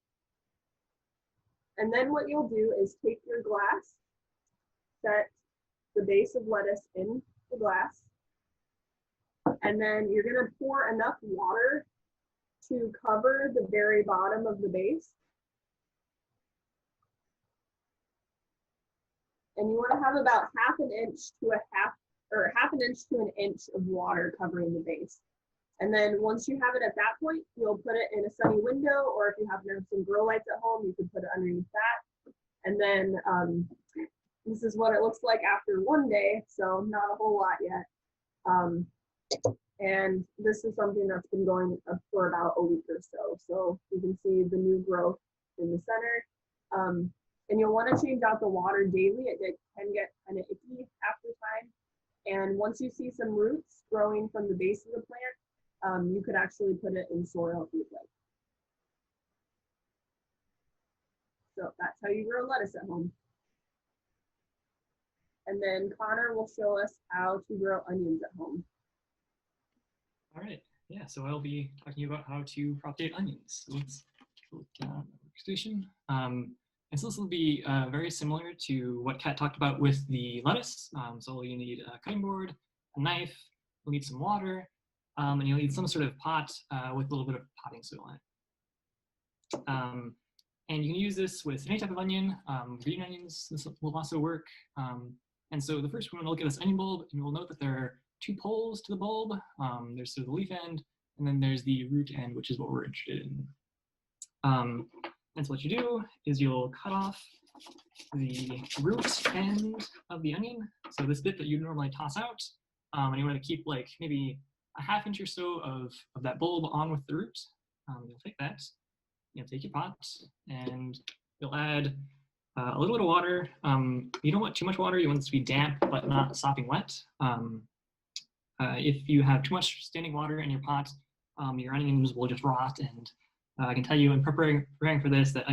And then what you'll do is take your glass, set the base of lettuce in the glass, and then you're going to pour enough water to cover the very bottom of the base. And you want to have about half an inch to an inch of water covering the base. And then once you have it at that point, you'll put it in a sunny window, or if you happen to have some grow lights at home, you can put it underneath that. And then this is what it looks like after 1 day, so not a whole lot yet. And this is something that's been going for about a week or so. So you can see the new growth in the center. And you'll want to change out the water daily. It can get kind of icky after time. And once you see some roots growing from the base of the plant, you could actually put it in soil if you'd like. So that's how you grow lettuce at home. And then Connor will show us how to grow onions at home. All right, yeah, so I'll be talking about how to propagate onions. So let's look at my workstation. And so this will be very similar to what Kat talked about with the lettuce. So you need a cutting board, a knife, you'll need some water, and you'll need some sort of pot with a little bit of potting soil in it. And you can use this with any type of onion. Green onions, this will also work. And so the first one, we'll look at this onion bulb, and we'll note that there are 2 poles to the bulb. There's sort of the leaf end, and then there's the root end, which is what we're interested in. And so what you do is you'll cut off the root end of the onion. So this bit that you normally toss out, and you want to keep like maybe a ½ inch or so of that bulb on with the root. You'll take that, you'll take your pot, and you'll add a little bit of water. You don't want too much water. You want it to be damp, but not sopping wet. If you have too much standing water in your pot, your onions will just rot. And I can tell you in preparing for this that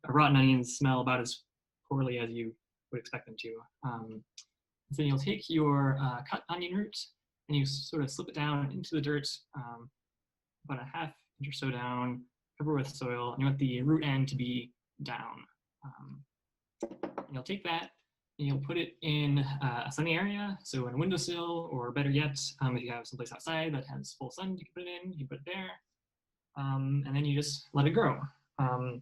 rotten onions smell about as poorly as you would expect them to. So you'll take your cut onion root and you sort of slip it down into the dirt, about a ½ inch or so down, cover with soil, and you want the root end to be down. And you'll take that and you'll put it in a sunny area, so in a windowsill, or better yet, if you have someplace outside that has full sun, you can put it in, you put it there, and then you just let it grow. And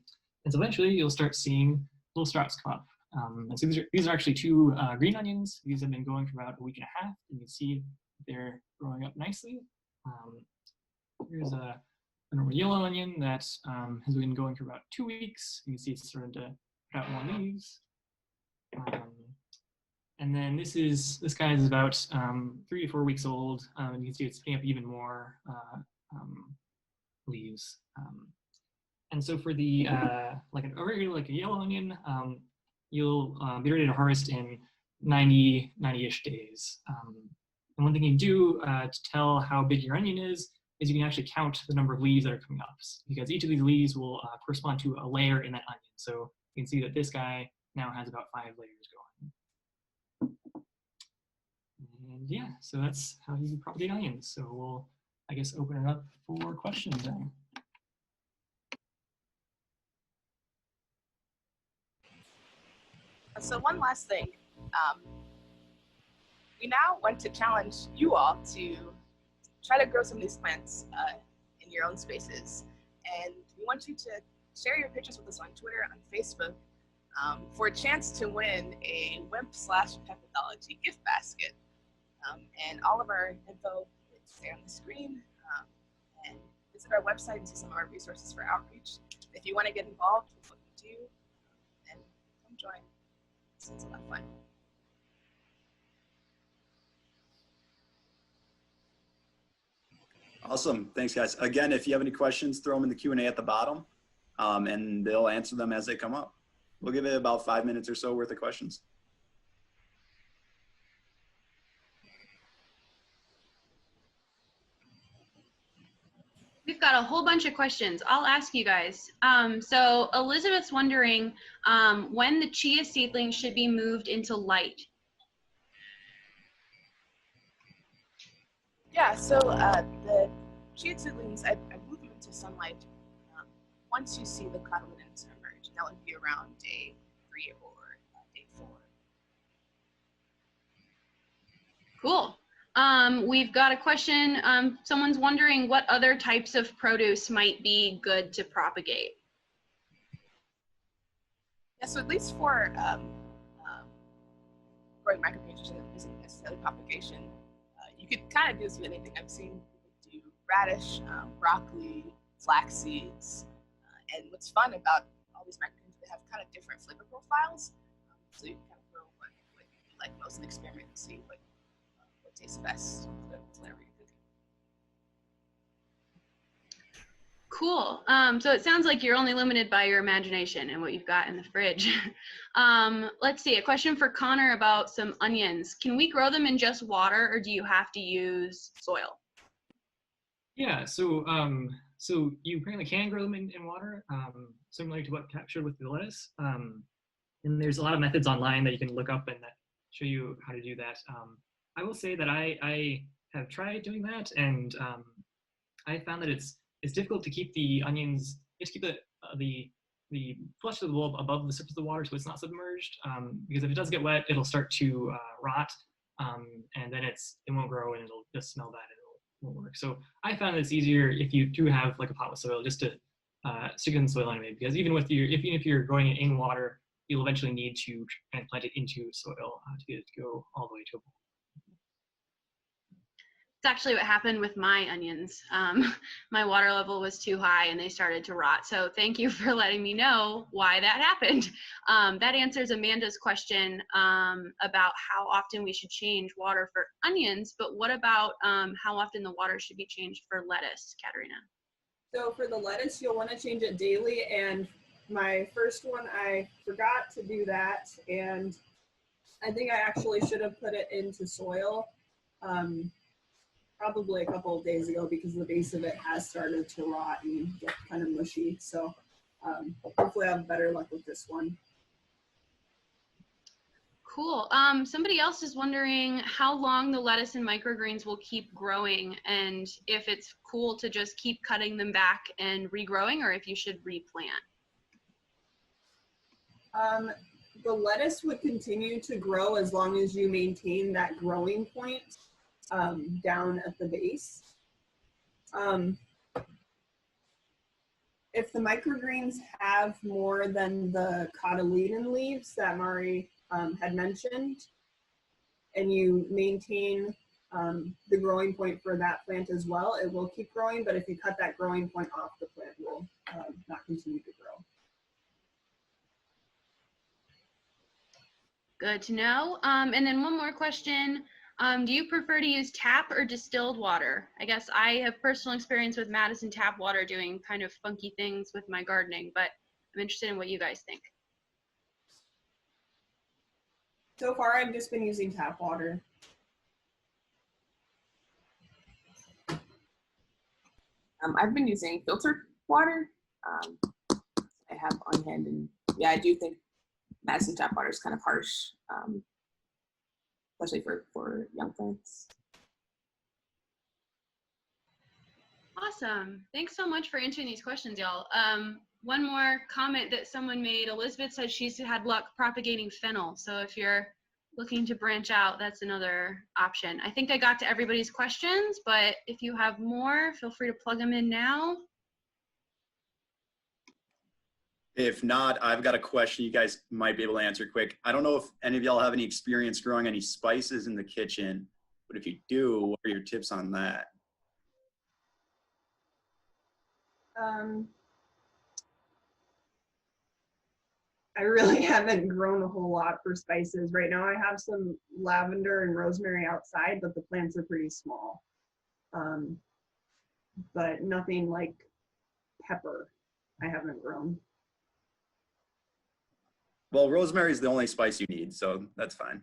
so eventually you'll start seeing little sprouts come up. And so these are actually 2 green onions. These have been going for about a week and a half, and you can see they're growing up nicely. Here's a normal yellow onion that has been going for about 2 weeks. You can see it's starting to put out more leaves. And then this guy is about 3 to 4 weeks old, and you can see it's putting up even more leaves. And so for the like a yellow onion, you'll be ready to harvest in 90-ish days. And one thing you do to tell how big your onion is you can actually count the number of leaves that are coming up, because each of these leaves will correspond to a layer in that onion. So you can see that this guy now has about 5 layers going. And yeah, so that's how you propagate onions. So we'll, I guess, open it up for questions then. So one last thing, we now want to challenge you all to try to grow some of these plants in your own spaces. And we want you to share your pictures with us on Twitter, on Facebook, for a chance to win a WEMP/Patentology gift basket. And all of our info is there on the screen. And visit our website and see some of our resources for outreach. If you want to get involved, we'll you, and come join. It's a lot of fun. Awesome. Thanks, guys. Again, if you have any questions, throw them in the Q&A at the bottom, and they'll answer them as they come up. We'll give it about 5 minutes or so worth of questions. We've got a whole bunch of questions. I'll ask you guys. So Elizabeth's wondering when the chia seedlings should be moved into light. Yeah, so the chia seedlings, I move them into sunlight once you see the cotyledons emerge. That would be around day 3 or day 4. Cool. We've got a question. Someone's wondering what other types of produce might be good to propagate. Yeah, so at least for growing micropages that isn't necessarily propagation, you could kind of do this with anything. I've seen people do radish, broccoli, flax seeds, and what's fun about all these micropages, they have kind of different flavor profiles. So you can kind of grow what you like most and experiment and see what tastes best with whatever you're cooking. Cool. So it sounds like you're only limited by your imagination and what you've got in the fridge. Let's see, a question for Connor about some onions. Can we grow them in just water, or do you have to use soil? Yeah, so so you apparently can grow them in water, similar to what Kat showed with the lettuce. And there's a lot of methods online that you can look up and that show you how to do that. I will say that I have tried doing that, and I found that it's difficult to keep the onions, just keep the flesh of the bulb above the surface of the water so it's not submerged, because if it does get wet, it'll start to rot, and then it won't grow and it'll just smell bad and it won't work. So I found it's easier if you do have like a pot with soil just to stick it in the soil anyway, because even if you're growing it in water, you'll eventually need to transplant it into soil to get it to go all the way to a bulb. It's actually what happened with my onions. My water level was too high and they started to rot. So thank you for letting me know why that happened. That answers Amanda's question about how often we should change water for onions, but what about how often the water should be changed for lettuce, Katharina? So for the lettuce, you'll want to change it daily. And my first one, I forgot to do that. And I think I actually should have put it into soil. Probably a couple of days ago, because the base of it has started to rot and get kind of mushy. So hopefully I have better luck with this one. Cool. Somebody else is wondering how long the lettuce and microgreens will keep growing, and if it's cool to just keep cutting them back and regrowing, or if you should replant. The lettuce would continue to grow as long as you maintain that growing point down at the base. If the microgreens have more than the cotyledon leaves that Mari had mentioned, and you maintain the growing point for that plant as well, it will keep growing, but if you cut that growing point off, the plant will not continue to grow. Good to know. And then one more question. Do you prefer to use tap or distilled water? I guess I have personal experience with Madsen tap water doing kind of funky things with my gardening, but I'm interested in what you guys think. So far, I've just been using tap water. I've been using filtered water. I have on hand, and yeah, I do think Madsen tap water is kind of harsh, especially for young plants. Awesome. Thanks so much for answering these questions, y'all. One more comment that someone made. Elizabeth said she's had luck propagating fennel. So if you're looking to branch out, that's another option. I think I got to everybody's questions, but if you have more, feel free to plug them in now. If not, I've got a question you guys might be able to answer quick. I don't know if any of y'all have any experience growing any spices in the kitchen, but if you do, what are your tips on that? I really haven't grown a whole lot for spices. Right now I have some lavender and rosemary outside, but the plants are pretty small. But nothing like pepper I haven't grown. Well, rosemary is the only spice you need, so that's fine.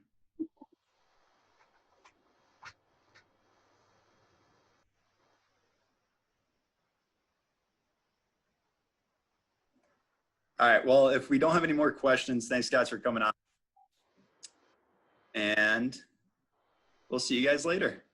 All right, well, if we don't have any more questions, thanks guys for coming on. And we'll see you guys later.